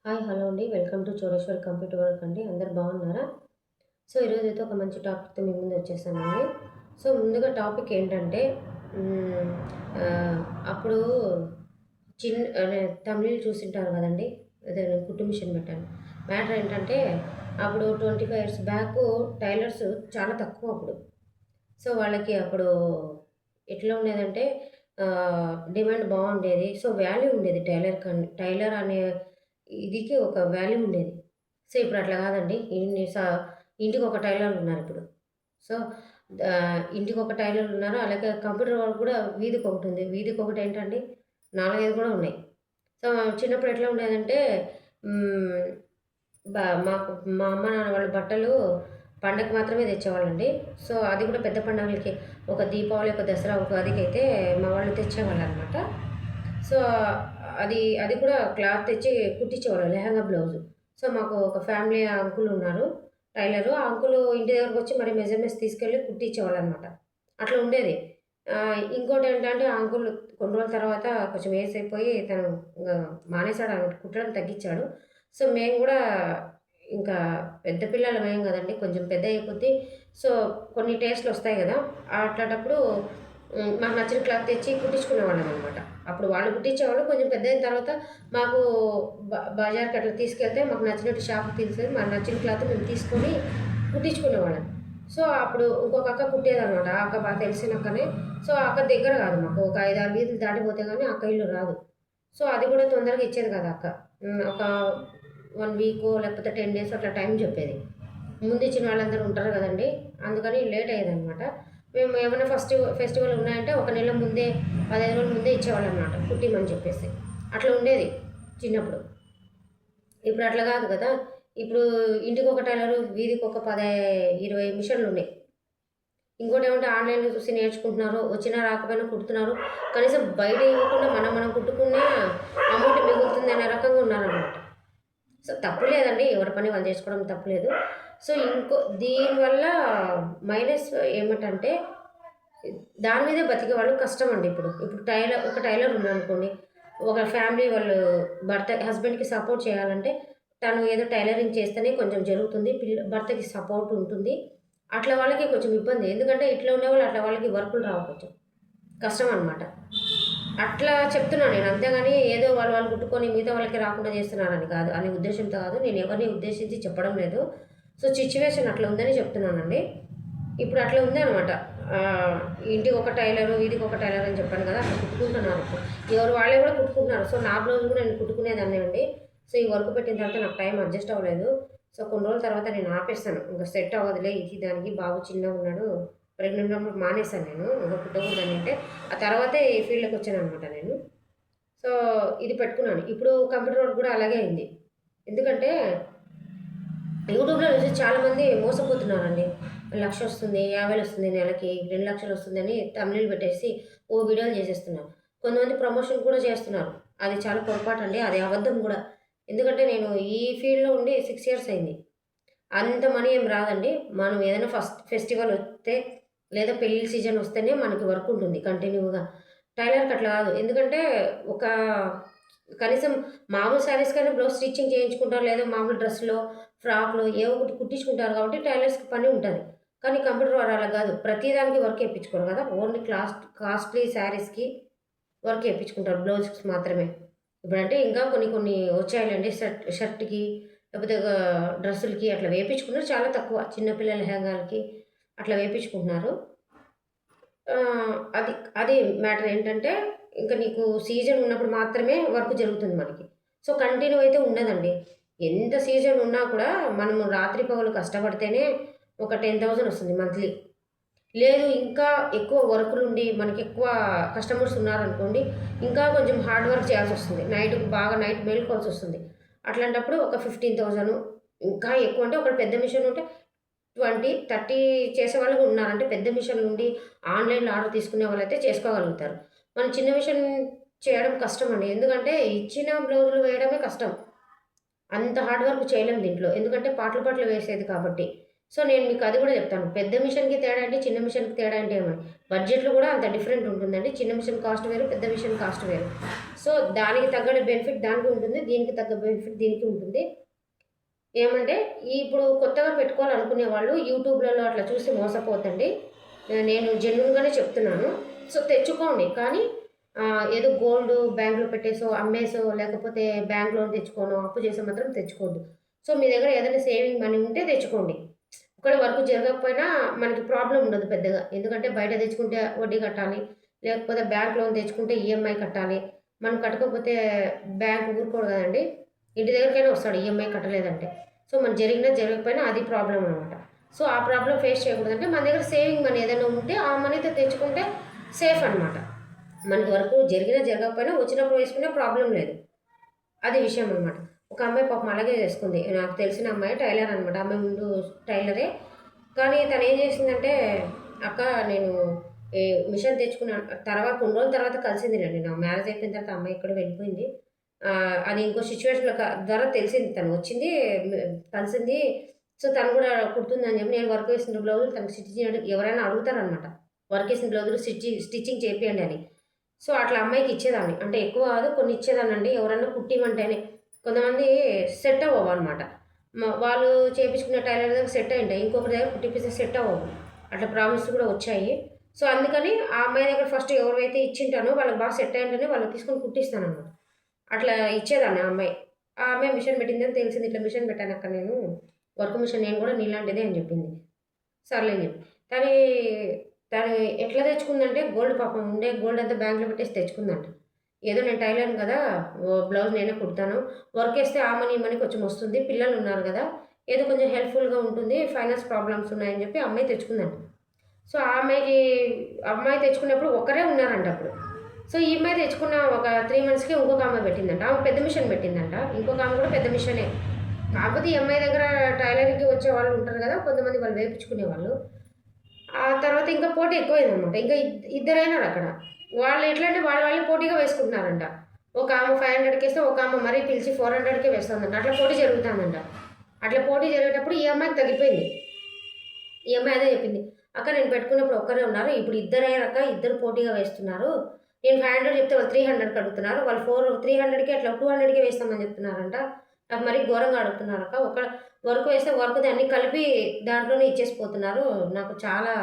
Hi hello అండి. Welcome to చోడేశ్వర్ computer work అండి. అందరు బాగున్నారా? సో ఈరోజైతే ఒక మంచి టాపిక్‌తో మీ ముందు వచ్చేసానండి. సో ముందుగా టాపిక్ ఏంటంటే హ్మ్, అప్పుడు తమిళ్ చూసింటారు కదండీ! అదే నేను కుట్టు మిషన్ పెట్టాను. మ్యాటర్ ఏంటంటే అప్పుడు 25 ఇయర్స్ బ్యాకు టైలర్స్ చాలా తక్కువ అప్పుడు. సో వాళ్ళకి అప్పుడు ఎట్లా ఉండేదంటే డిమాండ్ బాగుండేది. సో వాల్యూ ఉండేది టైలర్ అనే ఇదికి ఒక వాల్యూ ఉండేది. సో ఇప్పుడు అట్లా కాదండి. ఇంటికొక టైలర్ ఉన్నారిప్పుడు. సో ఇంటికొక టైలర్ ఉన్నారు. అలాగే కంప్యూటర్ వర్క్ కూడా వీధికొకటుంది. వీధికొకటేంటండి 4, 5 కూడా ఉన్నాయి. సో చిన్నప్పుడు ఎట్లా ఉండేదంటే హ్మ్. బ మాకు మా అమ్మ, నాన్న వాళ్ళు బట్టలు పండగకి మాత్రమే తెచ్చేవాళ్ళండి. సో అది కూడా పెద్ద పండగలకి ఒక దీపావళి, ఒక దసరా, ఉగాదికైతే మా వాళ్ళు తెచ్చేవాళ్ళనమాట. సో అది కూడా క్లాత్ తెచ్చి కుట్టించేవాళ్ళు లెహంగా బ్లౌజు. సో మాకు ఒక ఫ్యామిలీ అంకుల్ ఉన్నారు టైలరు. ఆ అంకులు ఇంటి దగ్గరకొచ్చి మరి మెజర్‌మెంట్స్ తీసుకెళ్ళి కుట్టించేవాళ్ళనమాట. అట్లా ఉండేది. ఇంకోటేంటంటే ఆ అంకుల్ కొన్ని రోజుల తర్వాత కొంచెం ఏజ్ అయిపోయి తను ఇంగ మానేసాడనమాట. కుట్టడం తగ్గిచ్చాడు. సో మేము గూడా ఇంకా పెద్ద పిల్లలమేం గదండీ! కొంచెం పెద్దయ్యే కొద్దీ సో కొన్ని టేస్ట్‌లొస్తాయి గదా! అట్లాటప్పుడు మాకు నచ్చిన క్లాత్ తెచ్చి కుట్టించుకునేవాళ్ళమనమాట. అప్పుడు వాళ్ళు కుట్టించేవాళ్ళు. కొంచెం పెద్దయిన తర్వాత మాకు బజార్‌కి అట్లా తీసుకెళ్తే మాకు నచ్చినట్టు షాప్‌కి తీసుకెళ్ళి మాకు నచ్చిన క్లాత్ మేము తీసుకొని కుట్టించుకునేవాళ్ళం. సో అప్పుడు ఇంకొక అక్క కుట్టేదనమాట. ఆ అక్క బాగా తెలిసిన అక్కనే. సో ఆ అక్క దగ్గర గాదు మాకు. ఒక 5, 6 వీధులు దాటిపోతే గానీ అక్క ఇల్లు రాదు. సో అది గూడా తొందరగా ఇచ్చేది కాదు అక్క. ఒక 1 వీకో లేకపోతే 10 డేసో అట్లా టైం చెప్పేది. ముందిచ్చిన వాళ్ళందరూ ఉంటారు గదండీ! అందుకని లేట్ అయ్యేదనమాట. మేము ఏమైనా ఫెస్టివల్ ఉన్నాయంటే ఒక నెల ముందే, 15 రోజుల ముందే ఇచ్చేవాళ్ళనమాట కుట్టిమని చెప్పేసి. అట్లా ఉండేది చిన్నప్పుడు. ఇప్పుడు అట్లా గాదు గదా! ఇప్పుడు ఇంటికొక టైలరు, వీధికొక 20 మిషన్లున్నాయి. ఇంకోటేమంటే ఆన్‌లైన్‌లో చూసి నేర్చుకుంటున్నారు. వచ్చినా రాకపోయినా కుడుతున్నారు. కనీసం బయట ఇవ్వకుండా మనం కుట్టుకున్నా అమౌంట్ మిగులుతుందనే రకంగా ఉన్నారనమాట. సో తప్పు లేదండి. ఎవరి పని వాళ్ళు చేసుకోవడం తప్పులేదు. సో దీనివల్ల మైనస్ ఏమిటంటే దాని మీదే బతికేవాళ్ళు కష్టమండి ఇప్పుడు. ఇప్పుడు ఒక టైలర్ ఉన్నాడనుకోండి. ఒక ఫ్యామిలీ వాళ్ళు హస్బెండ్‌కి సపోర్ట్ చేయాలంటే తను ఏదో టైలరింగ్ చేస్తేనే కొంచెం జరుగుతుంది. భర్తకి సపోర్ట్ ఉంటుంది. అట్లా వాళ్ళకి కొంచెం ఇబ్బంది. ఎందుకంటే ఇట్లా ఉండేవాళ్ళు అట్లా వాళ్ళకి వర్కులు రావు కొంచెం. కష్టమనమాట. అట్లా చెప్తున్నా నేను. అంతేగాని ఏదో వాళ్ళు కుట్టుకొని మిగతా వాళ్ళకి రాకుండా చేస్తున్నారని కాదు. అనే ఉద్దేశ్యంతో కాదు. నేను ఎవరిని ఉద్దేశించి చెప్పడం లేదు. సో, సిట్యుయేషన్ అట్లా ఉందని చెప్తున్నానండి. ఇప్పుడు అట్లా ఉందనమాట. ఇంటికి ఒక టైలరు, వీధికి ఒక టైలర్ అని చెప్పాను కదా! అట్లా కుట్టుకుంటున్నారు ఇప్పుడు. ఎవరు వాళ్ళే కూడా కుట్టుకుంటున్నారు. సో, నా బ్లౌజ్ కూడా నేను కుట్టుకునేదాన్నే అండి. సో, ఈ వర్క్ పెట్టిన తర్వాత నాకు టైం అడ్జస్ట్ అవ్వలేదు. సో, కొన్ని రోజుల తర్వాత నేను ఆపేసాను. ఇంక సెట్ అవ్వదులే ఇది దానికి బాబు చిన్నగున్నాడు. ప్రెగ్నెంట్ ఉన్నప్పుడు మానేశాను నేను. ఇంక కుట్టకూడదని అంటే, ఆ తర్వాతే ఈ ఫీల్డ్‌లోకొచ్చాననమాట నేను. సో, ఇది పెట్టుకున్నాను. ఇప్పుడు కంప్యూటర్ వర్క్ కూడా అలాగే అయింది. ఎందుకంటే యూట్యూబ్‌లో చూసి చాలామంది మోసపోతున్నారండి. 1,00,000 వస్తుంది, 50,000 వస్తుంది నెలకి, 2,00,000 వస్తుందని థంబ్‌నెయిల్ పెట్టేసి వీడియోలు చేసేస్తున్నారు. కొంతమంది ప్రమోషన్ కూడా చేస్తున్నారు. అది చాలా పొరపాటండి. అది అబద్ధం గూడా. ఎందుకంటే నేను ఈ ఫీల్డ్‌లో ఉండి 6 ఇయర్స్ అయింది. అంత మనీ ఏం రాదండి. మనం ఏదైనా ఫెస్టివల్ వస్తే లేదా పెళ్లి సీజన్ వస్తేనే మనకి వర్క్ ఉంటుంది కంటిన్యూ‌గా. టైలర్‌కి అట్లా కాదు. ఎందుకంటే ఒక కనీసం మామూలు శారీస్‌కైనా బ్లౌజ్ స్టిచ్చింగ్ చేయించుకుంటారు. లేదా మామూలు డ్రెస్‌లో, ఫ్రాక్‌లో ఏవో ఒకటి కుట్టించుకుంటారు కాబట్టి టైలర్స్‌కి పని ఉంటది. కానీ కంప్యూటర్ వారు అలా కాదు. ప్రతి దానికి వర్క్ ఏపించుకోరు కదా! ఓన్లీ కాస్ట్‌లీ శారీస్‌కి వర్క్ ఏపించుకుంటారు. బ్లౌజ్‌కి మాత్రమే. ఇప్పుడంటే ఇంకా కొన్ని కొన్ని వచ్చాయిలెండి. షర్ట్‌కి లేకపోతే డ్రెస్సులకి అట్లా వేపించుకున్నారు చాలా తక్కువ. చిన్న పిల్లల లెహంగాలకి అట్లా వేపించుకుంటున్నారు. అది అది మ్యాటర్ ఏంటంటే, ఇంక నీకు సీజన్ ఉన్నప్పుడు మాత్రమే వర్క్ జరుగుతుంది మనకి. సో, కంటిన్యూ అయితే ఉండదండి. ఎంత సీజన్ ఉన్నా కూడా మనము రాత్రి పగలు కష్టపడితేనే ఒక 10,000 వస్తుంది మంత్లీ. లేదు ఇంకా ఎక్కువ వర్కులుండి మనకెక్కువ కస్టమర్స్ ఉన్నారనుకోండి, ఇంకా కొంచెం హార్డ్ వర్క్ చేయాల్సొస్తుంది. నైట్ మేలుకోవాల్సొస్తుంది. అట్లాంటప్పుడు ఒక 15,000 ఇంకా ఎక్కువ అంటే ఒక పెద్ద మిషన్ ఉంటే 20, 30 చేసేవాళ్ళు కూడా ఉన్నారు. అంటే పెద్ద మిషన్ నుండి ఆన్‌లైన్‌లో ఆర్డర్ తీసుకునే వాళ్ళైతే చేసుకోగలుగుతారు. మనం చిన్న మిషన్ చేయడం కష్టమండి. ఎందుకంటే ఇచ్చిన బ్లౌజులు వేయడమే కష్టం. అంత హార్డ్ వర్క్ చేయలేం దీంట్లో. ఎందుకంటే పార్ట్‌లు పార్ట్‌లు వేసేది కాబట్టి. సో నేను మీకు అది కూడా చెప్తాను. పెద్ద మిషన్‌కి తేడా ఏంటి, చిన్న మిషన్‌కి తేడా ఏంటి ఏమని. బడ్జెట్‌లో కూడా అంత డిఫరెంట్ ఉంటుందండి. చిన్న మిషన్ కాస్ట్ వేరు, పెద్ద మిషన్ కాస్ట్ వేరు. సో దానికి తగ్గట్టు బెనిఫిట్ దానికి ఉంటుంది. దీనికి తగ్గ బెనిఫిట్ దీనికి ఉంటుంది. ఏమంటే ఇప్పుడు కొత్తగా పెట్టుకోవాలనుకునే వాళ్ళు యూట్యూబ్‌లలో అట్లా చూసి మోసపోవద్దండి. నేను జెన్యూన్‌గానే చెప్తున్నాను. సో తెచ్చుకోండి. కానీ ఏదో గోల్డ్ బ్యాంక్‌లో పెట్టేసో, అమ్మేసో లేకపోతే బ్యాంక్ లోన్ తెచ్చుకోనో, అప్పు చేసో మాత్రం తెచ్చుకోవద్దు. సో మీ దగ్గర ఏదైనా సేవింగ్ మనీ ఉంటే తెచ్చుకోండి. ఒకవేళ వర్క్ జరగకపోయినా మనకి ప్రాబ్లమ్ ఉండదు పెద్దగా. ఎందుకంటే బయట తెచ్చుకుంటే వడ్డీ కట్టాలి. లేకపోతే బ్యాంక్ లోన్ తెచ్చుకుంటే ఈఎంఐ కట్టాలి. మనం కట్టకపోతే బ్యాంక్ ఊరుకోదు కదండీ! ఇంటి దగ్గరికైనా వస్తాడు ఈఎంఐ కట్టలేదంటే. సో మనం జరిగినా జరగకపోయినా అది ప్రాబ్లమ్ అనమాట. సో ఆ ప్రాబ్లమ్ ఫేస్ చేయకూడదంటే మన దగ్గర సేవింగ్ మనీ ఏదైనా ఉంటే ఆ మనీతో తెచ్చుకుంటే సేఫ్ అనమాట. మనకి వర్క్ జరిగినా జరగకపోయినా వచ్చినప్పుడు వేసుకునే ప్రాబ్లమ్ లేదు. అది విషయం అనమాట. ఒక అమ్మాయి పాపం అలాగే చేసుకుంది. నాకు తెలిసిన అమ్మాయి టైలర్ అనమాట. అమ్మాయి ముందు టైలరే. కానీ తనేం చేసిందంటే, "అక్క నేను ఈ మిషన్ తెచ్చుకున్నాను." తర్వాత కొన్ని రోజుల తర్వాత కలిసిందిలెండి. నా మ్యారేజ్ అయిపోయిన తర్వాత ఆ అమ్మాయి ఎక్కడో వెళ్ళిపోయింది. అది ఇంకో సిట్యుయేషన్‌లో ద్వారా తెలిసింది. తను వచ్చింది, కలిసింది. సో, తను కూడా కుడుతుందని చెప్పి నేను వర్క్ వేసిన బ్లౌజులు తనకు స్టిచ్ చేయడానికి ఎవరైనా అడుగుతారనమాట. వర్క్ వేసిన బ్లౌజులు స్టిచ్చింగ్ చేపియండి అని. సో, అట్లా అమ్మాయికి ఇచ్చేదాన్ని. అంటే ఎక్కువ కాదు కొన్ని ఇచ్చేదాన్నండి. ఎవరన్నా కుట్టియమంటేనే. కొంతమంది సెట్ అవ్వవనమాట. వాళ్ళు చేపించుకునే టైలర్ దగ్గర సెట్ అయ్యుంటాయి. ఇంకొకరి దగ్గర కుట్టిపిస్తే సెట్ అవ్వవు. అట్లా ప్రాబ్లమ్స్ కూడా వచ్చాయి. సో, అందుకని ఆ అమ్మాయి దగ్గర ఫస్ట్ ఎవరివైతే ఇచ్చింటానో వాళ్ళకి బాగా సెట్ అయ్యుంటేనే వాళ్ళకి తీసుకొని కుట్టిస్తాననమాట. అట్లా ఇచ్చేదాన్ని ఆ అమ్మాయి. ఆ అమ్మాయి మిషన్ పెట్టిందని తెలిసింది. ఇట్లా మిషన్ పెట్టానక్క నేను. వర్క్ మిషన్ నేను కూడా నీలాంటిదే అని చెప్పింది. సర్లే అని చెప్పి. కానీ తను ఎట్లా తెచ్చుకుందంటే గోల్డ్ పాపం ఉండే గోల్డ్ అంతా బ్యాంక్‌లో పెట్టేసి తెచ్చుకుందంట. ఏదో నేను టైలర్‌ని కదా! బ్లౌజ్ నేనే కుడతాను. వర్క్ ఏస్తే ఆ మనీ, ఈ మనీ కొంచెం వస్తుంది. పిల్లలున్నారు గదా! ఏదో కొంచెం హెల్ప్‌ఫుల్‌గా ఉంటుంది. ఫైనాన్స్ ప్రాబ్లమ్స్ ఉన్నాయని చెప్పి ఆ అమ్మాయి తెచ్చుకుందంట. సో, అమ్మాయి తెచ్చుకున్నప్పుడు ఒక్కరే ఉన్నారంట అప్పుడు. సో, ఈ అమ్మాయి తెచ్చుకున్న ఒక 3 మంత్స్‌కి ఇంకొక ఆమె పెట్టిందంట. ఆమె పెద్ద మిషన్ పెట్టిందంట. ఇంకొక ఆమె కూడా పెద్ద మిషనే. కాకపోతే ఈ అమ్మాయి దగ్గర టైలరింగ్‌కి వచ్చేవాళ్ళు ఉంటారు గదా! కొంతమంది వాళ్ళు వేపించుకునేవాళ్ళు. ఆ తర్వాత ఇంకా పోటీ ఎక్కువైందనమాట. ఇంకా ఇద్దరైనారక్కడ. వాళ్ళు ఎట్లా అంటే వాళ్ళే పోటీగా వేసుకుంటున్నారంట. ఒక ఆమె 500కేస్తే ఒక ఆమె మరీ పిలిచి 400కే వేస్తుందంట. అట్లా పోటీ జరుగుతాందంట. అట్లా పోటీ జరిగేటప్పుడు ఈ అమ్మాయికి తగ్గిపోయింది. ఈ అమ్మాయి అదే చెప్పింది. "అక్క నేను పెట్టుకున్నప్పుడు ఒక్కరే ఉన్నారు. ఇప్పుడు ఇద్దరయ్యారక్క. ఇద్దరు పోటీగా వేస్తున్నారు. నేను 500 చెప్తే వాళ్ళు 300కి అడుగుతున్నారు. వాళ్ళు 300కి అట్లా 200కే వేస్తామని చెప్తున్నారంట. నాకు మరీ ఘోరంగా అడుగుతున్నారక్క. ఒక వర్క్ వేస్తే వర్క్‌ది అన్నీ కలిపి దాంట్లోనే ఇచ్చేసిపోతున్నారు. నాకు చాలా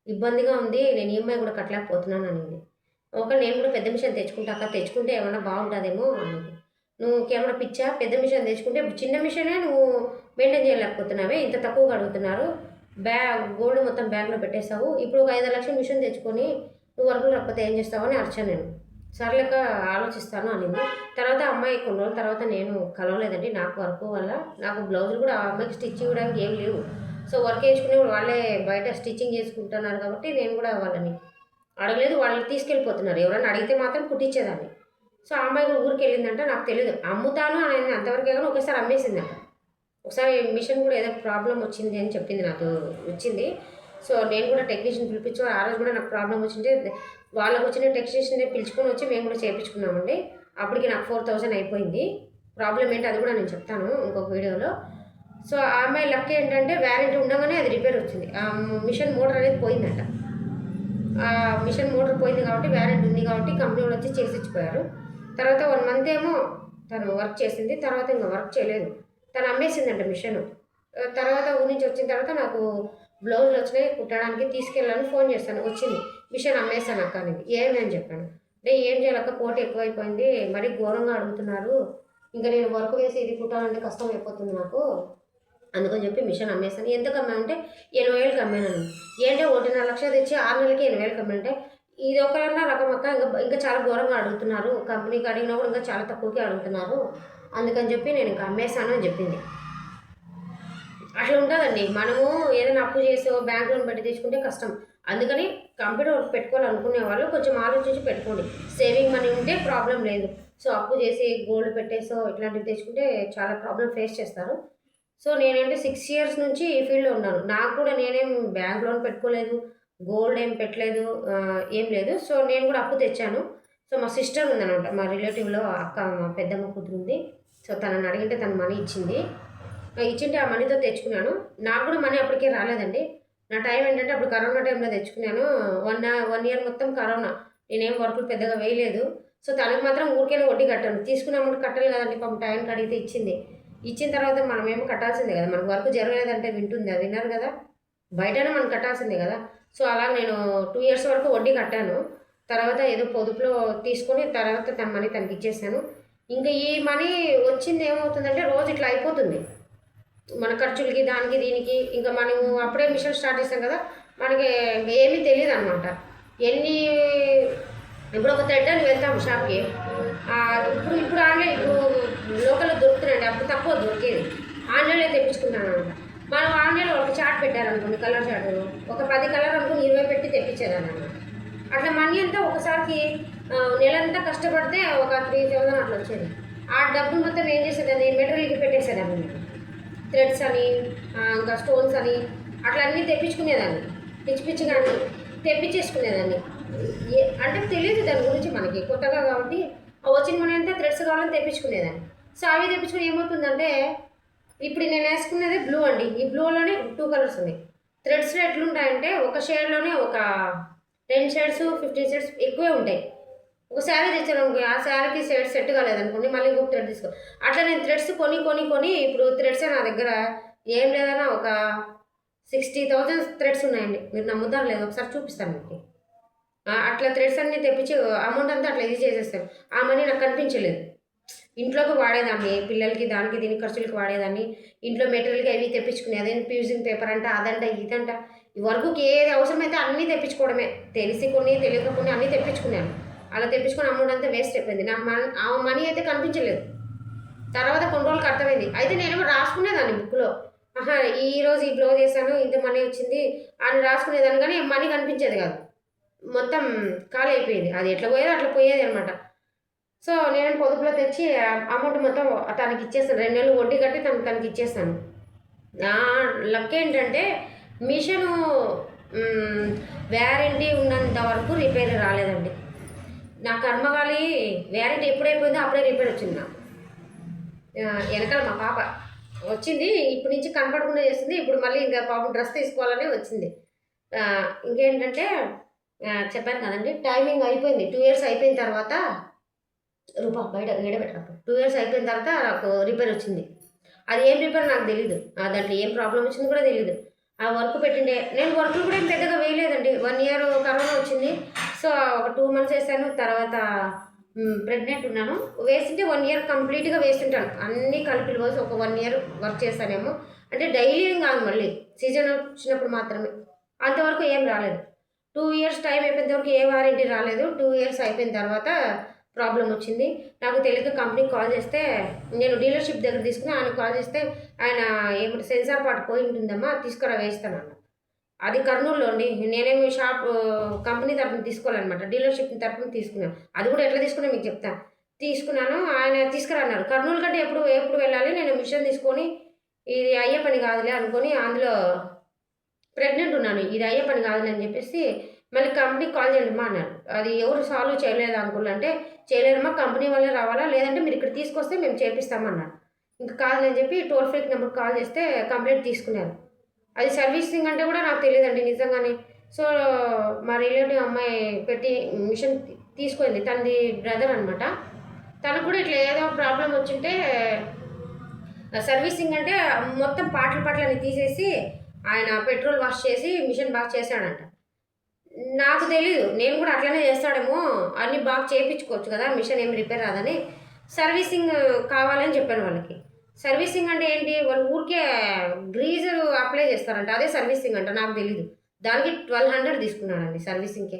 ఇబ్బందిగా ఉంది. నేను ఈఎంఐ కూడా కట్టలేకపోతున్నాను" అనింది. "ఒకవేళ నేను కూడా పెద్ద మిషన్ తెచ్చుకుంటా అక్క. తెచ్చుకుంటే ఏమన్నా బాగుంటదేమో" అనింది. "నువ్వుకేమన్నా పిచ్చా? పెద్ద మిషన్ తెచ్చుకుంటే చిన్న మిషనే నువ్వు మెయింటైన్ చేయలేకపోతున్నావే. ఇంత తక్కువగా అడుగుతున్నారు. గోల్డ్ మొత్తం బ్యాగ్‌లో పెట్టేసావు. ఇప్పుడు ఒక 5,00,000 మిషన్ తెచ్చుకొని నువ్వు వర్కులు రాకపోతే ఏం చేస్తావు అని అరిచాను నేను. సర్లేక్క ఆలోచిస్తాను అనింది. తర్వాత ఆ అమ్మాయి కొన్ని రోజుల తర్వాత నేను కలవలేదండి. నాకు వర్క్ వల్ల నాకు బ్లౌజులు కూడా ఆ అమ్మాయికి స్టిచ్ ఇవ్వడానికి ఏం లేవు. సో, వర్క్ ఏయించుకునేవాళ్ళు వాళ్ళే బయట స్టిచ్చింగ్ చేసుకుంటున్నారు కాబట్టి నేను కూడా వాళ్ళని అడగలేదు. వాళ్ళు తీసుకెళ్ళిపోతున్నారు. ఎవరైనా అడిగితే మాత్రం కుట్టించేదాన్ని. సో, ఆ అమ్మాయి కూడా ఊరికెళ్ళిందంట. నాకు తెలీదు. అమ్ముతాను అనేది అంతవరకే గాని ఒకేసారి అమ్మేసిందంట. ఒకసారి మిషన్ కూడా ఏదో ప్రాబ్లమ్ వచ్చింది అని చెప్పింది నాకు వచ్చింది. సో, నేను కూడా టెక్నీషియన్ పిలిపించి ఆ రోజు కూడా నాకు ప్రాబ్లమ్ వచ్చింటే వాళ్ళకొచ్చిన టెక్నీషియన్‌ని పిలుచుకొని వచ్చి మేము కూడా చేపించుకున్నామండి. అప్పటికి నాకు 4000 అయిపోయింది. ప్రాబ్లమ్ ఏంటి అది కూడా నేను చెప్తాను ఇంకొక వీడియోలో. సో, ఆ అమ్మాయి లక్ ఏంటంటే వారంటీ ఉండంగానే అది రిపేర్ వచ్చింది. మిషన్ మోటర్ అనేది పోయిందంట. మిషన్ మోటర్ పోయింది కాబట్టి వారంటీ ఉంది కాబట్టి కంపెనీ వాళ్ళు వచ్చి చేసిచ్చిపోయారు. తర్వాత 1 మంత్ ఏమో తను వర్క్ చేసింది. తర్వాత ఇంక వర్క్ చేయలేదు. తను అమ్మేసిందంట మిషను. తర్వాత ఊరు నుంచి వచ్చిన తర్వాత నాకు బ్లౌజులొచ్చినాయి కుట్టడానికి తీసుకెళ్ళాను ఫోన్ చేశాను. వచ్చింది. మిషన్ అమ్మేసానక్క అనింది. ఏమి అని చెప్పాను. అంటే ఏం చేయాలక్క పోటీ ఎక్కువైపోయింది. మరీ ఘోరంగా అడుగుతున్నారు. ఇంక నేను వర్క్ వేసి ఇది కుట్టాలంటే కష్టం అయిపోతుంది నాకు. అందుకని చెప్పి మిషన్ అమ్మేసాను. ఎంతకు అమ్మానంటే 80,000కి అమ్మానని. ఏంటే 1,50,000 తెచ్చి 6 నెలలకి 80,000కి అమ్మానంటే ఇది ఒకరన్నా రకం అక్క ఇంకా చాలా ఘోరంగా అడుగుతున్నారు. కంపెనీకి అడిగినా కూడా ఇంకా చాలా తక్కువకే అడుగుతున్నారు. అందుకని చెప్పి నేను ఇంక అమ్మేసాను అని చెప్పింది. అట్లా ఉంటదండి. మనము ఏదైనా అప్పు చేసో, బ్యాంక్ లోన్ పెట్టి తెచ్చుకుంటే కష్టం. అందుకని కంప్యూటర్ వర్క్ పెట్టుకోవాలనుకునే వాళ్ళు కొంచెం ఆలోచించి పెట్టుకోండి. సేవింగ్ మనీ ఉంటే ప్రాబ్లమ్ లేదు. సో, అప్పు చేసి గోల్డ్ పెట్టేసో ఇట్లాంటివి తెచ్చుకుంటే చాలా ప్రాబ్లమ్ ఫేస్ చేస్తారు. సో, నేనంటే 6 ఇయర్స్ నుంచి ఈ ఫీల్డ్‌లో ఉన్నాను. నాకు కూడా నేనేం బ్యాంక్ లోన్ పెట్టుకోలేదు. గోల్డ్ ఏం పెట్టలేదు. ఏం లేదు. సో, నేను కూడా అప్పు తెచ్చాను. సో, మా సిస్టర్ ఉందనమాట. మా రిలేటివ్‌లో అక్క మా పెద్దమ్మ కూతురుంది. సో, తనని అడిగింటే తను మనీ ఇచ్చింది. ఇచ్చింటే ఆ మనీతో తెచ్చుకున్నాను. నాకు కూడా మనీ అప్పటికే రాలేదండి. నా టైం ఏంటంటే అప్పుడు కరోనా టైంలో తెచ్చుకున్నాను. 1 ఇయర్ మొత్తం కరోనా. నేనేం వర్కులు పెద్దగా వేయలేదు. సో, తనకి మాత్రం ఊరికేనే వడ్డీ కట్టాను. తీసుకున్న అమౌంట్ కట్టాలి కదండీ! పాపం టైంకి అడిగితే ఇచ్చింది. ఇచ్చిన తర్వాత మనమేమో కట్టాల్సిందే కదా! మనకు వర్క్ జరగలేదంటే వింటుందా? వినరు కదా! బయటైనా మనం కట్టాల్సిందే కదా! సో, అలా నేను 2 ఇయర్స్ వరకు వడ్డీ కట్టాను. తర్వాత ఏదో పొదుపులో తీసుకొని తర్వాత తన మనీ తనకిచ్చేసాను. ఇంక ఈ మనీ వచ్చింది ఏమవుతుందంటే రోజు ఇట్లా అయిపోతుంది. మన ఖర్చులకి, దానికి, దీనికి ఇంకా మనము అప్పుడే మిషన్ స్టార్ట్ చేసాం కదా! మనకి ఏమీ తెలీదనమాట. ఎన్ని ఇప్పుడు ఒక థ్రెడ్ అని వెళ్తాము షాప్‌కి. ఇప్పుడు ఆన్‌లైన్ ఇప్పుడు లోకల్‌లో దొరుకుతున్నాయండి. అప్పుడు తక్కువ దొరికేది. ఆన్‌లైన్‌లో తెప్పించుకున్నాననమాట. మనం ఆన్‌లైన్‌లో ఒక చార్ట్ పెట్టారనుకోండి కలర్ చార్టు. ఒక 10 కలర్ అనుకోని 20 పెట్టి తెప్పించేదాన్ననమాట. అట్లా మనీ అంతా ఒకసారికి నెలంతా కష్టపడితే ఒక 3000 అట్లా వచ్చేది. ఆ డబ్బులు మొత్తం ఏం చేసేదాన్ని మెటీరియల్‌కి పెట్టేసేదాన్ని నేను. థ్రెడ్స్ అని ఇంకా స్టోన్స్ అని అట్లా అన్నీ తెప్పించుకునేదాన్ని. పిచ్చి పిచ్చిగా అన్నీ తెప్పించేసుకునేదాన్ని. అంటే తెలీదు దాని గురించి మనకి కొత్తగా కాబట్టి ఆ వచ్చిన మనీ అంతా థ్రెడ్స్ కావాలని తెప్పించుకునేదాన్ని. సో, అవి తెప్పించుకొని ఏమవుతుందంటే ఇప్పుడు నేను వేసుకునేది బ్లూ అండి. ఈ బ్లూలోనే 2 కలర్స్ ఉన్నాయి. థ్రెడ్స్‌లో ఎట్లుంటాయంటే ఒక షేడ్‌లోనే ఒక 10 షేడ్స్, 15 షేడ్స్ ఎక్కువే ఉంటాయి. ఒక శారీ తెచ్చాననుకో, ఆ శారీకి సెట్ కాలేదనుకోండి, మళ్ళీ ఇంకొక థ్రెడ్ తీసుకో. అట్లా నేను థ్రెడ్స్ కొని ఇప్పుడు థ్రెడ్సే నా దగ్గర ఏం లేదన్నా ఒక 60,000 థ్రెడ్స్ ఉన్నాయండి. మీరు నమ్ముతారో లేదో ఒకసారి చూపిస్తాను మీకు. అట్లా థ్రెడ్స్ అన్నీ తెప్పించి అమౌంట్ అంతా అట్లా ఇది చేసేసాను. ఆ మనీ నాకు కనిపించలేదు. ఇంట్లోకి వాడేదాన్ని. పిల్లలకి దానికి దీనికి ఖర్చులకి వాడేదాన్ని. ఇంట్లో మెటీరియల్‌కి అవి తెప్పించుకునే. అదేంటి ఫ్యూజింగ్ పేపర్ అంట, అదంట, ఇదంట. ఈ వర్కుకి ఏది అవసరమైతే అన్నీ తెప్పించుకోవడమే. తెలిసి కొన్ని, తెలియక కొన్ని అన్నీ తెప్పించుకున్నాను. అలా తెప్పించుకున్న అమౌంట్ అంతా వేస్ట్ అయిపోయింది. నాకు ఆ మనీ అయితే కనిపించలేదు. తర్వాత కొన్ని రోజులకి అర్థమైంది. అయితే నేనేమో రాసుకునేదాన్ని బుక్‌లో. ఆహా! ఈరోజు ఈ బ్లౌజ్ ఏసాను, ఇంత మనీ వచ్చింది అని రాసుకునేదాన్ని గానీ మనీ కనిపించేది కాదు. మొత్తం ఖాళీ అయిపోయేది. అది ఎట్లా పోయేదో అట్లా పోయేదనమాట. సో, నేను పొదుపులో తెచ్చి అమౌంట్ మొత్తం తనకిచ్చేసాను. 2 నెలలు వడ్డీ కట్టి తనకిచ్చేసాను. నా లక్ ఏంటంటే మిషను వారంటీ ఉన్నంత వరకు రిపేర్ రాలేదండి. నా కర్మగాలి వారంటీ ఎప్పుడైపోయిందో అప్పుడే రిపేర్ వచ్చింది నాకు. ఎనకాల మా పాప వచ్చింది. ఇప్పటి నుంచి కనపడకుండా చేస్తుంది. ఇప్పుడు మళ్ళీ ఇంకా పాపం డ్రెస్ తీసుకోవాలని వచ్చింది. ఇంకేంటంటే చెప్పాను కదండీ! టైమింగ్ అయిపోయింది. 2 ఇయర్స్ అయిపోయిన తర్వాత బయట ఈడబెట్టరా 2 ఇయర్స్ అయిపోయిన తర్వాత నాకు రిపేర్ వచ్చింది. అది ఏం రిపేర్ నాకు తెలీదు. దాంట్లో ఏం ప్రాబ్లమ్ వచ్చిందో కూడా తెలీదు. ఆ వర్క్ పెట్టిండే నేను వర్కులు కూడా ఏం పెద్దగా వేయలేదండి. 1 ఇయర్ కరోనా వచ్చింది. సో, ఒక 2 మంత్స్ వేసాను. తర్వాత ప్రెగ్నెంట్ ఉన్నాను. వేసింటే 1 ఇయర్ కంప్లీట్‌గా వేస్తుంటాను. అన్నీ కలిపి రోజు ఒక 1 ఇయర్ వర్క్ చేశానేమో. అంటే డైలీ ఏం కాదు మళ్ళీ. సీజన్ వచ్చినప్పుడు మాత్రమే. అంతవరకు ఏం రాలేదు. 2 ఇయర్స్ టైం అయిపోయేంత వరకు ఏ వారంటీ రాలేదు. 2 ఇయర్స్ అయిపోయిన తర్వాత ప్రాబ్లమ్ వచ్చింది. నాకు తెలియక కంపెనీకి కాల్ చేస్తే నేను డీలర్‌షిప్ దగ్గర తీసుకుని ఆయనకి కాల్ చేస్తే ఆయన ఏమంటే సెన్సార్ పార్ట్ పోయి ఉంటుందమ్మా తీసుకురా వేస్తానన్నారు. అది కర్నూలులో అండి. నేనేమి కంపెనీ తరపున తీసుకోవాలనమాట. డీలర్‌షిప్ తరపున తీసుకున్నాను. అది కూడా ఎట్లా తీసుకున్నా మీకు చెప్తాను. తీసుకున్నాను. ఆయన తీసుకురా అన్నారు. కర్నూలు కంటే ఎప్పుడు వెళ్ళాలి. నేను మిషన్ తీసుకొని ఇది అయ్యే పని కాదులే అనుకోని అందులో ప్రెగ్నెంట్ ఉన్నాను. ఇది అయ్యే పని కాదులే అని చెప్పేసి మళ్ళీ కంపెనీకి కాల్ చేయండమ్మా అన్నారు. అది ఎవరు సాల్వ్ చేయలేదు అంకుల్ అంటే, చేయలేరమ్మా కంపెనీ వాళ్ళే రావాలా లేదంటే మీరు ఇక్కడ తీసుకొస్తే మేము చేపిస్తామన్నారు. ఇంక కాదులే అని చెప్పి టోల్ ఫ్రీ నెంబర్‌కి కాల్ చేస్తే కంప్లెయింట్ తీసుకున్నారు. అది సర్వీసింగ్ అంటే కూడా నాకు తెలీదండి నిజంగానే. సో, మా రిలేటివ్ అమ్మాయి పెట్టి మిషన్ తీసుకుంది. తనది బ్రదర్ అనమాట. తనకు కూడా ఇట్లా ఏదో ప్రాబ్లమ్ వచ్చుంటే సర్వీసింగ్ అంటే మొత్తం పార్ట్‌లన్నీ తీసేసి ఆయన పెట్రోల్ వాష్ చేసి మిషన్ బాగా చేశాడంట. నాకు తెలీదు. నేను కూడా అట్లనే చేస్తాడేమో అన్నీ బాగా చేపించుకోవచ్చు కదా! మిషన్ ఏమి రిపేర్ రాదని. సర్వీసింగ్ కావాలని చెప్పాను వాళ్ళకి. సర్వీసింగ్ అంటే ఏంటి? వాళ్ళు ఊరికే గ్రీజర్ అప్లై చేస్తారంట. అదే సర్వీసింగ్ అంట. నాకు తెలీదు. దానికి 1200 తీసుకున్నాడండి సర్వీసింగ్‌కే.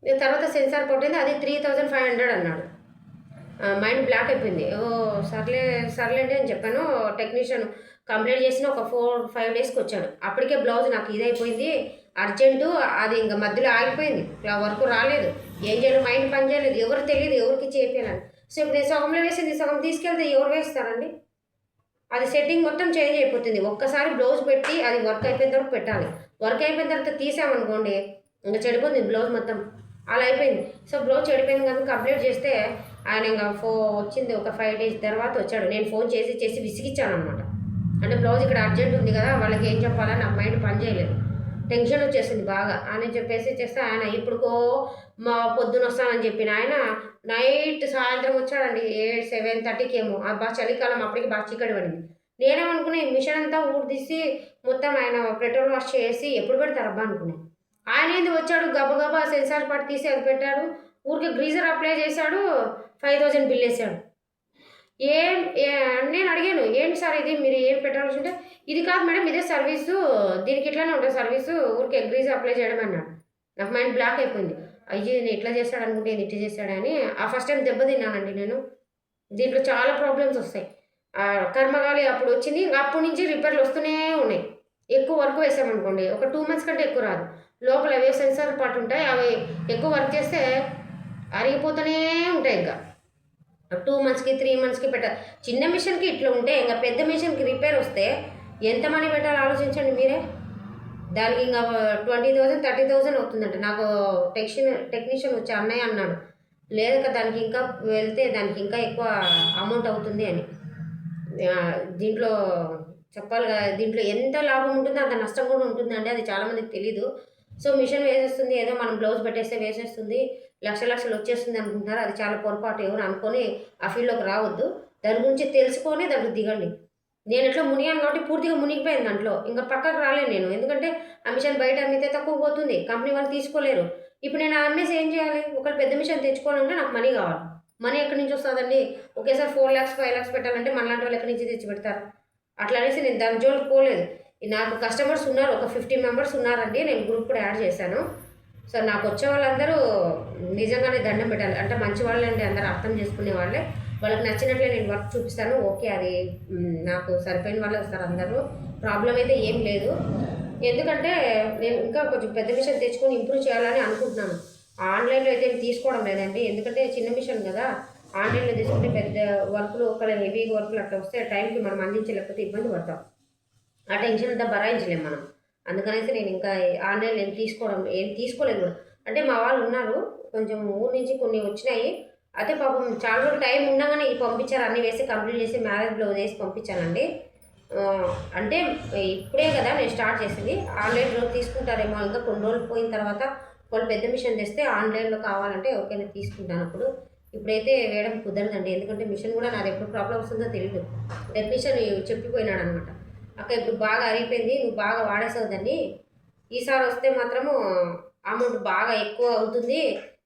తర్వాత సెన్సార్ కొట్టింది. అది 3500 అన్నాడు. మైండ్ బ్లాక్ అయిపోయింది. ఓహ్! సర్లేండి అని చెప్పాను. టెక్నీషియన్ కంప్లెయింట్ చేసిన ఒక 4, 5 డేస్‌కి వచ్చాడు. అప్పటికే బ్లౌజ్ నాకు ఇదైపోయింది. అర్జెంటు అది ఇంక మధ్యలో ఆగిపోయింది. వర్క్ రాలేదు. ఏం చేయాలో మైండ్ పని చేయలేదు. ఎవరు తెలీదు ఎవరికి చేపియాలని. సో, ఇప్పుడు నేను సగంలో వేసింది సగం తీసుకెళ్తే ఎవరు వేస్తారండి? అది సెట్టింగ్ మొత్తం చేంజ్ అయిపోతుంది. ఒక్కసారి బ్లౌజ్ పెట్టి అది వర్క్ అయిపోయిన తర్వాత పెట్టాలి. వర్క్ అయిపోయిన తర్వాత తీసామనుకోండి ఇంక చెడిపోతుంది బ్లౌజ్ మొత్తం. అలా అయిపోయింది. సో, బ్లౌజ్ చెడిపోయింది కనుక కంప్లెయింట్ చేస్తే ఆయన ఇంక వచ్చింది ఒక 5 డేస్ తర్వాత వచ్చాడు. నేను ఫోన్ చేసి విసిగిచ్చాననమాట. అంటే బ్లౌజ్ ఇక్కడ అర్జెంట్ ఉంది కదా, వాళ్ళకి ఏం చెప్పాలని నాకు మైండ్ పని చేయలేదు. టెన్షన్ వచ్చేసింది బాగా అని చెప్పేసి చేస్తే ఆయన ఇప్పుడుకో మా పొద్దున వస్తానని చెప్పిన ఆయన నైట్ సాయంత్రం వచ్చాడండి 7:30కి ఏమో. బాగా చలికాలం అప్పటికి బాగా చీకటి పడింది. నేనేమనుకున్నా ఈ మిషన్ అంతా ఊడిదీసి మొత్తం ఆయన పెట్రోల్ వాష్ చేసి ఎప్పుడు పెడతారబ్బా అనుకున్నాను. ఆయన ఏంది వచ్చాడు గబగబా సెన్సార్ పార్ట్ తీసి అది పెట్టాడు, ఊరికి గ్రీజర్ అప్లై చేశాడు, 5000 బిల్ వేసాడు. ఏం నేను అడిగాను, ఏంటి సార్ ఇది మీరు ఏం పెట్టాల్సి ఉంటే, ఇది కాదు మేడం ఇదే సర్వీసు, దీనికి ఇట్లానే ఉంటుంది సర్వీసు, ఊరికి గ్రీజ్ అప్లై చేయడం అన్నాడు. నాకు మైండ్ బ్లాక్ అయిపోయింది. అయ్యో నేను ఇట్లా చేస్తాడు అనుకుంటే ఇది ఇట్లా చేస్తాడని ఆ ఫస్ట్ టైం దెబ్బతిన్నానండి నేను. దీంట్లో చాలా ప్రాబ్లమ్స్ వస్తాయి. కర్మగాలి అప్పుడు వచ్చింది, ఇంకా అప్పటి నుంచి రిపేర్లు వస్తూనే ఉన్నాయి. ఎక్కువ వర్క్ వేసామనుకోండి ఒక 2 మంత్స్ కంటే ఎక్కువ రాదు. లోపల అవే సెన్సార్ పార్ట్ ఉంటాయి, అవి ఎక్కువ వర్క్ చేస్తే అరిగిపోతూనే ఉంటాయి. ఇంకా 2 మంత్స్కి 3 మంత్స్కి పెట్టాలి. చిన్న మిషన్కి ఇట్లా ఉంటే ఇంకా పెద్ద మిషన్కి రిపేర్ వస్తే ఎంత మనీ పెట్టాలో ఆలోచించండి మీరే. దానికి ఇంకా 20,000 30,000 అవుతుందంట. నాకు టెక్నీషియన్ వచ్చి అన్నయ్య అన్నాడు, లేదక దానికి ఇంకా వెళ్తే దానికి ఇంకా ఎక్కువ అమౌంట్ అవుతుంది అని. దీంట్లో చెప్పాలి కదా, దీంట్లో ఎంత లాభం ఉంటుందో అంత నష్టం కూడా ఉంటుందండి, అది చాలామందికి తెలీదు. సో మిషన్ వేసేస్తుంది, ఏదో మనం బ్లౌజ్ పెట్టేస్తే వేసేస్తుంది, లక్షలు వచ్చేస్తుంది అనుకుంటున్నారు. అది చాలా పొరపాటు. ఎవరు అనుకొని ఆ ఫీల్డ్లోకి రావద్దు. దాని గురించి తెలుసుకొని దాంట్లో దిగండి. నేను ఎట్లా మునిగాను కాబట్టి పూర్తిగా మునిగిపోయింది దాంట్లో, ఇంకా పక్కకు రాలేను నేను. ఎందుకంటే ఆ మిషన్ బయట అమ్మితే తక్కువ పోతుంది, కంపెనీ వాళ్ళు తీసుకోలేరు. ఇప్పుడు నేను ఆ అమ్మేసి ఏం చేయాలి? ఒకళ్ళు పెద్ద మిషన్ తెచ్చుకోవాలంటే నాకు మనీ కావాలి. మనీ ఎక్కడి నుంచి వస్తుందండి? ఒకేసారి 4 lakhs 5 lakhs పెట్టాలంటే మనలాంటి వాళ్ళు ఎక్కడి నుంచి తెచ్చి పెడతారు? అట్లా అనేసి నేను దాని జోలికి పోలేదు. నాకు కస్టమర్స్ ఉన్నారు, ఒక 50 మెంబర్స్ ఉన్నారండి. నేను గ్రూప్ కూడా యాడ్ చేశాను. సో నాకు వచ్చే వాళ్ళందరూ నిజంగానే దండం పెట్టాలి, అంటే మంచి వాళ్ళే అండి, అందరూ అర్థం చేసుకునే వాళ్ళే. వాళ్ళకి నచ్చినట్లే నేను వర్క్ చూపిస్తాను. ఓకే, అది నాకు సరిపోయిన వాళ్ళే వస్తారు అందరూ. ప్రాబ్లం అయితే ఏం లేదు. ఎందుకంటే నేను ఇంకా కొంచెం పెద్ద మిషన్ తెచ్చుకొని ఇంప్రూవ్ చేయాలని అనుకుంటున్నాను. ఆన్లైన్లో అయితే తీసుకోవడం లేదండి, ఎందుకంటే చిన్న మిషన్ కదా. ఆన్లైన్లో తీసుకుంటే పెద్ద వర్కులు ఒకవేళ హెవీ వర్కులు అట్లా వస్తే టైంకి మనం అందించలేకపోతే ఇబ్బంది పడతాం. ఆ టెన్షన్ అంతా భరాయించలేము మనం. అందుకనేసి నేను ఇంకా ఆన్లైన్ ఏం తీసుకోలేదు కూడా. అంటే మా వాళ్ళు ఉన్నారు, కొంచెం ఊరు నుంచి కొన్ని వచ్చినాయి. అయితే పాపం చాలా రోజులు టైం ఉండగానే ఇవి పంపించారు, అన్నీ వేసి కంప్లీట్ చేసి మ్యారేజ్ బ్లౌజ్ వేసి పంపించానండి. అంటే ఇప్పుడే కదా నేను స్టార్ట్ చేసింది. ఆన్లైన్లో తీసుకుంటారేమో, ఇంకా కొన్ని రోజులు పోయిన తర్వాత వాళ్ళు పెద్ద మిషన్ తెస్తే ఆన్లైన్లో కావాలంటే ఓకేనా తీసుకుంటాను అప్పుడు. ఇప్పుడైతే వేయడం కుదరదండి, ఎందుకంటే మిషన్ కూడా నాది ఎప్పుడు ప్రాబ్లం వస్తుందో తెలియదు. టెక్నీషియన్ చెప్పిపోయినాడు అనమాట, అక్క ఇప్పుడు బాగా అరిగిపోయింది, నువ్వు బాగా వాడేసావు దాన్ని, ఈసారి వస్తే మాత్రము అమౌంట్ బాగా ఎక్కువ అవుతుంది,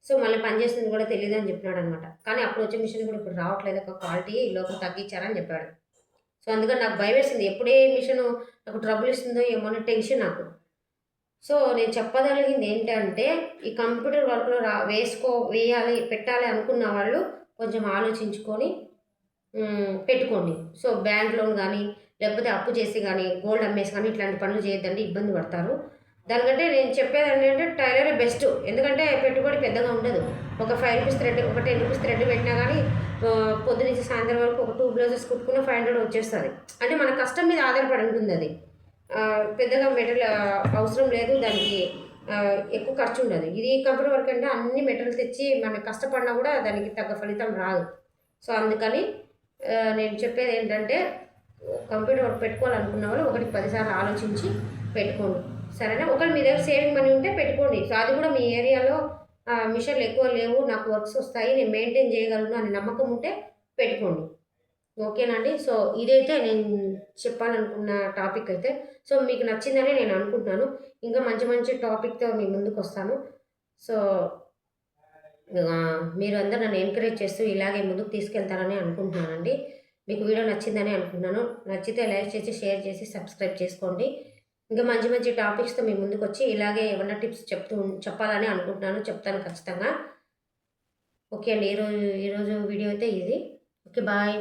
సో మళ్ళీ పనిచేస్తుంది కూడా తెలియదు అని చెప్పినాడు అనమాట. కానీ అప్పుడు వచ్చే మిషన్ కూడా ఇప్పుడు రావట్లేదు, ఒక క్వాలిటీ లోపల తగ్గించారని చెప్పాడు. సో అందుకని నాకు భయం వేసింది, ఎప్పుడే మిషన్ నాకు ట్రబుల్ ఇస్తుందో ఏమో అని టెన్షన్ నాకు. సో నేను చెప్పగలిగింది ఏంటంటే, ఈ కంప్యూటర్ వర్క్లో వేయాలి పెట్టాలి అనుకున్న వాళ్ళు కొంచెం ఆలోచించుకొని పెట్టుకోండి. సో బ్యాంక్ లోన్ కానీ, లేకపోతే అప్పు చేసి కానీ, గోల్డ్ అమ్మేసి కానీ ఇట్లాంటి పనులు చేయొద్దండి, ఇబ్బంది పడతారు. దానికంటే నేను చెప్పేది ఏంటంటే టైలరే బెస్ట్. ఎందుకంటే పెట్టుబడి పెద్దగా ఉండదు. ఒక 5 రూపీస్ థ్రెడ్, ఒక 10 రూపీస్ థ్రెడ్ పెట్టినా కానీ పొద్దు నుంచి సాయంత్రం వరకు ఒక 2 బ్లౌజెస్ కుట్టుకున్న 500 వచ్చేస్తుంది. అంటే మన కష్టం మీద ఆధారపడి ఉంటుంది అది. పెద్దగా మెటీరియల్ అవసరం లేదు దానికి, ఎక్కువ ఖర్చు ఉండదు. ఇది కంప్యూటర్ వర్క్ అంటే అన్ని మెటీరియల్ తెచ్చి మనం కష్టపడినా కూడా దానికి తగ్గ ఫలితం రాదు. సో అందుకని నేను చెప్పేది ఏంటంటే, కంప్యూటర్ వర్క్ పెట్టుకోవాలనుకున్న వాళ్ళు 1కి 10 సార్లు ఆలోచించి పెట్టుకోండి, సరేనా? ఒకవేళ మీ దగ్గర సేవింగ్ మనీ ఉంటే పెట్టుకోండి. సో అది కూడా మీ ఏరియాలో మిషన్లు ఎక్కువ లేవు, నాకు వర్క్స్ వస్తాయి, నేను మెయింటైన్ చేయగలను అని నమ్మకం ఉంటే పెట్టుకోండి. ఓకేనండి. సో ఇదైతే నేను చెప్పాలనుకున్న టాపిక్ అయితే. సో మీకు నచ్చిందని నేను అనుకుంటున్నాను. ఇంకా మంచి మంచి టాపిక్‌తో మీ ముందుకొస్తాను. సో మీరు అందరూ నన్ను ఎంకరేజ్ చేస్తూ ఇలాగే ముందుకు తీసుకెళ్తారని అనుకుంటున్నానండి. మీకు వీడియో నచ్చిందని అనుకుంటున్నాను. నచ్చితే లైక్ చేసి, షేర్ చేసి, సబ్స్క్రైబ్ చేసుకోండి. ఇంకా మంచి మంచి టాపిక్స్‌తో మీ ముందుకొచ్చి ఇలాగే ఏమన్నా టిప్స్ చెప్పాలని అనుకుంటున్నాను. చెప్తాను ఖచ్చితంగా. ఓకే అండి. ఈరోజు వీడియో అయితే ఇది. ఓకే. బాయ్.